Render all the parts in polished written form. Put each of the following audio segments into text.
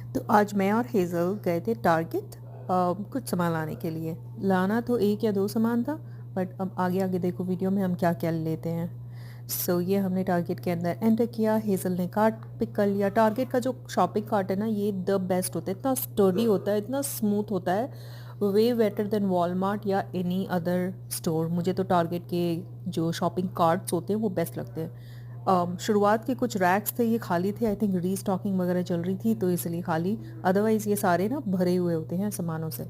तो आज मैं और हेज़ल गए थे टारगेट कुछ सामान लाने के लिए। लाना तो एक या दो सामान था, बट अब आगे आगे देखो वीडियो में हम क्या क्या लेते हैं। ये हमने टारगेट के अंदर एंटर किया। हेज़ल ने कार्ट पिक कर लिया। टारगेट का जो शॉपिंग कार्ट है ना, ये द बेस्ट होता है। इतना स्टर्डी होता है, इतना स्मूथ होता है, वे बेटर देन वॉलमार्ट या एनी अदर स्टोर। मुझे तो टारगेट के जो शॉपिंग कार्ट्स होते हैं वो बेस्ट लगते हैं। शुरुआत के कुछ रैक्स थे, ये खाली थे। आई थिंक रीस्टॉकिंग वगैरह चल रही थी तो इसलिए खाली, अदरवाइज़ ये सारे ना भरे हुए होते हैं सामानों से।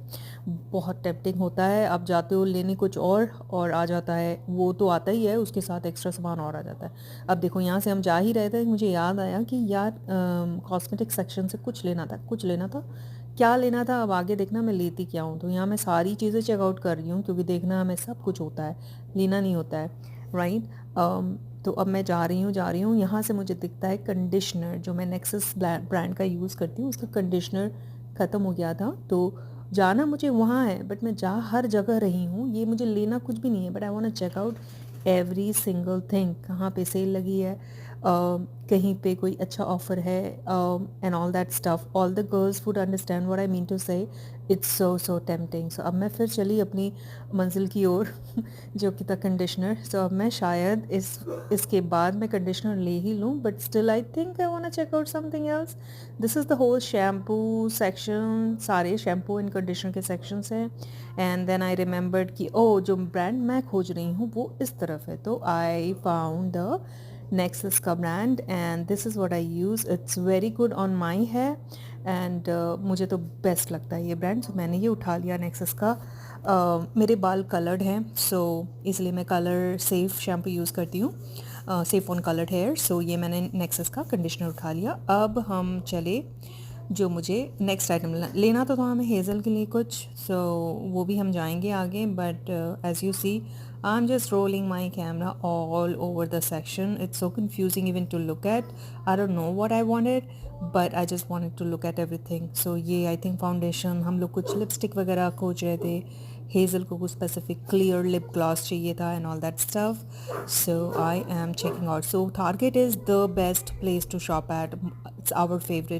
बहुत टेम्पटिंग होता है, आप जाते हो लेने कुछ और आ जाता है, वो तो आता ही है, उसके साथ एक्स्ट्रा सामान और आ जाता है। अब देखो यहाँ से हम जा ही रहे थे, मुझे याद आया कि यार कॉस्मेटिक सेक्शन से कुछ लेना था। क्या लेना था अब आगे देखना मैं लेती क्या हूँ। तो यहाँ मैं सारी चीज़ें चेकआउट कर रही हूँ क्योंकि देखना हमें सब कुछ होता है, लेना नहीं होता है, राइट। तो अब मैं जा रही हूँ यहाँ से मुझे दिखता है कंडीशनर, जो मैं नेक्सस ब्रांड का यूज़ करती हूँ, उसका कंडीशनर ख़त्म हो गया था। तो जाना मुझे वहाँ है, बट मैं जा हर जगह रही हूँ, ये मुझे लेना कुछ भी नहीं है, but I want to check out every single thing. कहाँ पे सेल लगी है, कहीं पे कोई अच्छा ऑफ़र है, and all that stuff. All the girls would understand what I mean to say. It's so tempting. So अब मैं फिर चली अपनी मंजिल की ओर जो कि था कंडीशनर। सो अब मैं शायद इसके बाद मैं कंडीशनर ले ही लूँ, but still I think I want to check out something else. This is the whole shampoo section, सारे शैम्पू एंड कंडीशनर के सेक्शंस हैं। एंड देन आई रिमेंबर्ड कि ओ जो ब्रांड मैं खोज रही हूँ वो इस तरफ है। तो आई फाउंड द नेक्सस का brand and this is what I use. It's very good on my hair and मुझे तो बेस्ट लगता है ये ब्रांड। सो मैंने ये उठा लिया नेक्सस का। मेरे बाल कलर्ड हैं, सो इसलिए मैं कलर सेफ़ शैम्पू यूज़ करती हूँ, सेफ़ ऑन कलर्ड हेयर। सो ये मैंने नेक्सस का कंडीशनर उठा लिया। अब हम चले, जो मुझे नेक्स्ट आइटम लेना तो था हमें हेज़ल के लिए कुछ, सो वो भी हम जाएंगे आगे। But as you see I am just rolling my camera all over the section. It's so confusing even to look at. I don't know what I wanted, but I just wanted to look at everything. So ये I think foundation, हम लोग कुछ lipstick वगैरह खोज रहे थे। Hazel को कुछ स्पेसिफिक क्लियर लिप ग्लॉस चाहिए था and all that stuff. So I am checking out. So Target is the best place to shop at. It's our favourite